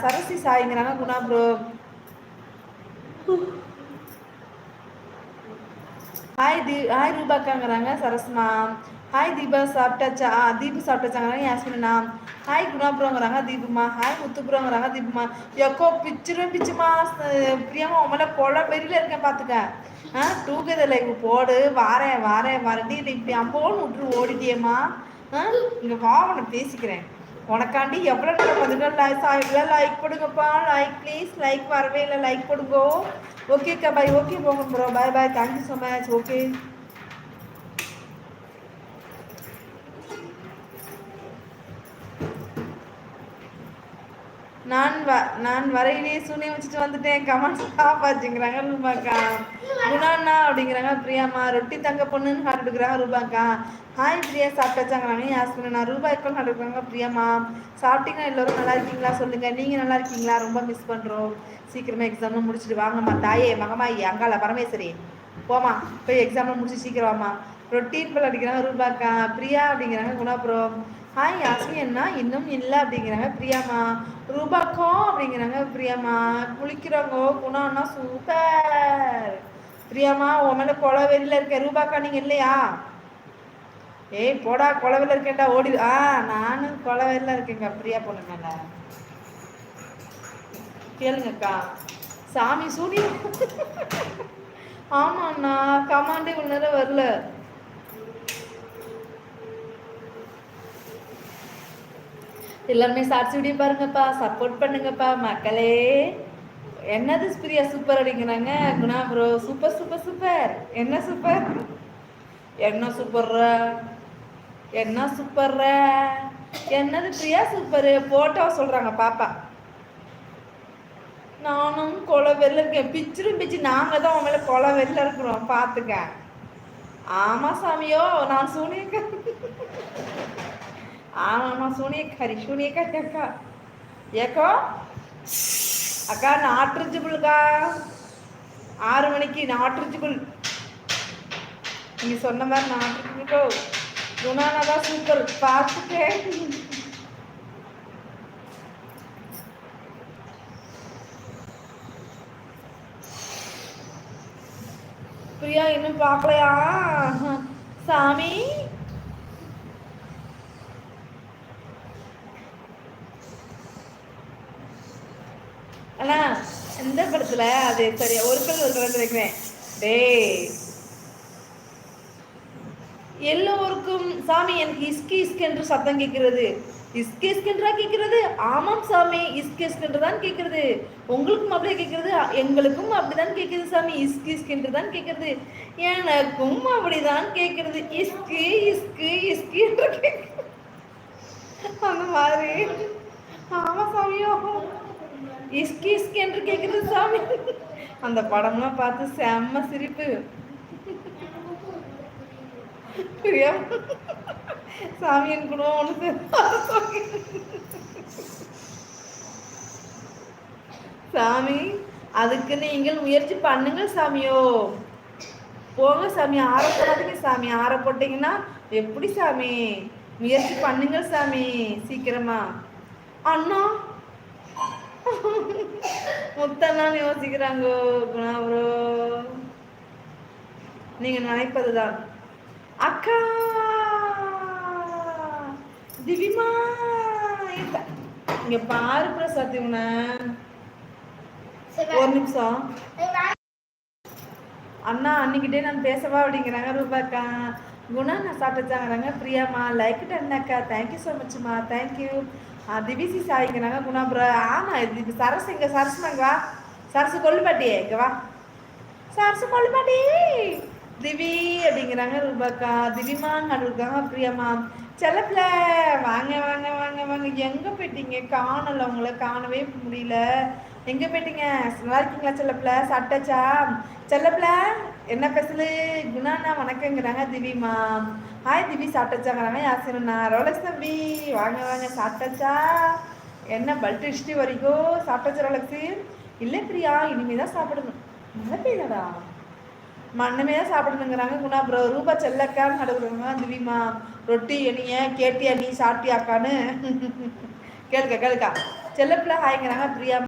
சரசி சாய்ங்கிறாங்க Guna bro. Hi ரூபாக்காங்கிறாங்க சரஸ்மா. ஹாய் தீபா சாப்பிட்டாச்சா? தீபு சாப்பிட்டாச்சாங்கிறாங்க யாஸ்மினா. ஹாய் குணா ப்ரோங்கிறாங்க தீபுமா. ஹாய் முத்து ப்ரோங்கிறாங்க தீபுமா. எக்கோ பிச்சுமா பிரியாமா உமல கொலை வெறியில இருக்கேன் பார்த்துக்க. டூகெதர் லைக் போடு. வாரேன் வரண்டி இப்படி அம்போன்னு விட்டுரு ஓடிட்டியேம்மா. இங்கே வா உன்னை பேசிக்கிறேன். உனக்காண்டி எவ்வளோ நேரம் வந்துட்டு லைக் போடுங்கப்பா. Like please. லைக் வரவே இல்லை. லைக் போடுங்கோ. ஓகேக்கா பாய். ஓகே போங்க bro. Bye thank you so much. Okay நான் வரையிலே சூனியம் வச்சுட்டு வந்துட்டேன். கமெண்ட்ஸ் காப்பாச்சுங்கிறாங்க ரூபாக்கா. குணாண்ணா அப்படிங்கிறாங்க பிரியாமா. ரொட்டி தங்க பொண்ணுன்னு ஹார்ட் எடுக்கிறாங்க ரூபாக்கா. ஹாய் பிரியா சாப்பிட்டாச்சாங்கிறாங்க யாஸ்மினா. ரூபாய் எக்கோ ஹார்ட் எடுக்கிறாங்க பிரியாமா. சாப்பிட்டீங்கன்னா எல்லோரும் நல்லா இருக்கீங்களா சொல்லுங்கள். நீங்கள் நல்லா இருக்கீங்களா? ரொம்ப மிஸ் பண்ணுறோம். சீக்கிரமாக எக்ஸாம்லாம் முடிச்சுட்டு வாங்கம்மா. தாயே மகமாயி அங்காள பரமேஸ்வரி போமா போய் எக்ஸாம்லாம் முடிச்சு சீக்கிரம் வாமா. ரொட்டீன் பல் அடிக்கிறாங்க ரூபாக்கா. பிரியா அப்படிங்கிறாங்க குணாபுரம். ஹாய் யாஸ்மி அண்ணா இன்னும் இல்லை அப்படிங்கிறாங்க பிரியாமா. ரூபாக்கோ அப்படிங்கிறாங்க பிரியாமா. குளிக்கிறவங்க குணா அண்ணா சூப்பர். பிரியாமா உன் மேலே கொலை வெளியில் இருக்கேன். ரூபாக்கா நீங்கள் இல்லையா? ஏய் போடா கொலவையில் இருக்கேன்டா ஓடி. நானும் கொலவையில் இருக்கேங்க பிரியா பொண்ணு மேலே. கேளுங்கக்கா. சாமி சூனியம். ஆமாண்ணா கமாண்டே இவ்வளோ நேரம் வரல. எல்லாருமே ஷார்ட்ஸ் வீடியோ பாருங்கப்பா. சப்போர்ட் பண்ணுங்கப்பா மக்களே. என்னது பிரியா சூப்பர் அப்படிங்கிறாங்க Guna bro. Super super super. என்ன சூப்பர்? என்ன சூப்பர்ற? என்ன சூப்பர்ற? என்னது பிரியா சூப்பர்? போட்டோ சொல்றாங்க பாப்பா. நானும் கொலை வெளில இருக்கேன். பிச்சு நாங்கள் தான் உன் மேலே கொலை வெளில இருக்கிறோம் பார்த்துக்க. ஆமாம் சாமியோ நான் சூனியக்காரி. ஆமாம்மா சூனியக்காரி அக்கா. ஏக்கோ அக்கா நாட்ரிஜிபிள்க்கா. 6 மணிக்கு நாட்ரிஜிபிள். நீங்கள் சொன்ன மாதிரி நாட்ரிஜிபிள்க்கோ. குணானா தான் சூப்பர் பார்த்துட்டேன். பிரியா இன்னும் பார்க்கலையா சாமி? அண்ணா இந்த படத்துல அது சரியா ஒரு கல் நினைக்கிறேன். எல்லோருக்கும் சாமி எனக்கு இஸ்கி என்று சத்தம் கேட்கிறது. இஸ்கென்றா கேட்கிறது? ஆமாம் சாமி இஸ்கென்று தான் கேட்கிறது. உங்களுக்கும் அப்படியே கேட்கிறது? எங்களுக்கும் அப்படிதான் கேட்குது சாமி. இஸ்கென்று தான் கேட்கிறது. எனக்கும் அப்படிதான் கேட்கிறது. இஸ்கு என்று கேட்குது அந்த மாதிரி. ஆமா சாமியோ இஸ்கி என்று கேட்குறது சாமி. அந்த படம்லாம் பார்த்து செம்ம சிரிப்பு. சாமியின் குணம் ஒன்று சாமி. அதுக்கு நீங்கள் முயற்சி பண்ணுங்கள் சாமியோ. போங்க சாமி. ஆற போடாதீங்க சாமி. ஆற போட்டீங்கன்னா எப்படி சாமி? முயற்சி பண்ணுங்கள் சாமி சீக்கிரமா. அண்ணா முத்தண்ணான்னு யோசிக்கிறாங்க ப்ரோ. நீங்க நினைப்பதுதான் அக்கா. திவிமா இங்க பாரு பிரசாத். இவனை ஒரு நிமிஷம். அண்ணா அன்னைக்கிட்டே நான் பேசவா அப்படிங்கிறாங்க ரூபாக்கா. குணா நான் சாப்பிட்டாங்கிறாங்க பிரியாமா. லைக் அண்ணாக்கா. தேங்க்யூ ஸோ மச்மா. தேங்க்யூ. திவிசி சாய்ங்கிறாங்க குணா ப்ரோ. ஆமா இது சரசு. இங்க சரசுமாங்க வா. சரசு கொல்லுப்பாட்டியே இங்க வா. சரசு கொல்லுப்பாட்டி திவி அப்படிங்கிறாங்க ரூபாக்கா. திவிமான்னு இருக்காங்க பிரியாமா. செல்லப்பில்ல வாங்க வாங்க வாங்க வாங்க. எங்கே போயிட்டீங்க? காணலை. உங்களை காணவே முடியல. எங்கே போயிட்டீங்க? நல்லா இருக்கீங்களா செல்லப்பில்ல? சாப்பிட்டாச்சா செல்லப்பில்ல? என்ன பேசலு? குணாண்ணா வணக்கங்கிறாங்க திவிமா. ஹாய் திவி சாப்பிட்டாச்சாங்கிறாங்க யாசினா. ரோலக்ஸ் தம்பி வாங்க வாங்க. சாப்பிட்டாச்சா? என்ன பல்ட் ஹிஸ்ட்ரி வரைக்கும் சாப்பிட்டாச்சா ரோலக்ஸு? இல்லை பிரியா இனிமே தான் சாப்பிடணும். மழை பெய்யலடா. மண்ணமே தான் சாப்பிடணுங்கிறாங்க குணா ப்ரோ. ரூபா செல்லக்கான்னு நடுவுறாங்க திவிமா. ரொட்டி என்னைய கேட்டியா நீ சாப்பிட்டியாக்கான்னு கேளுக்கா செல்லப்பிள்ளை ஹாய்ங்கிறாங்க பிரியா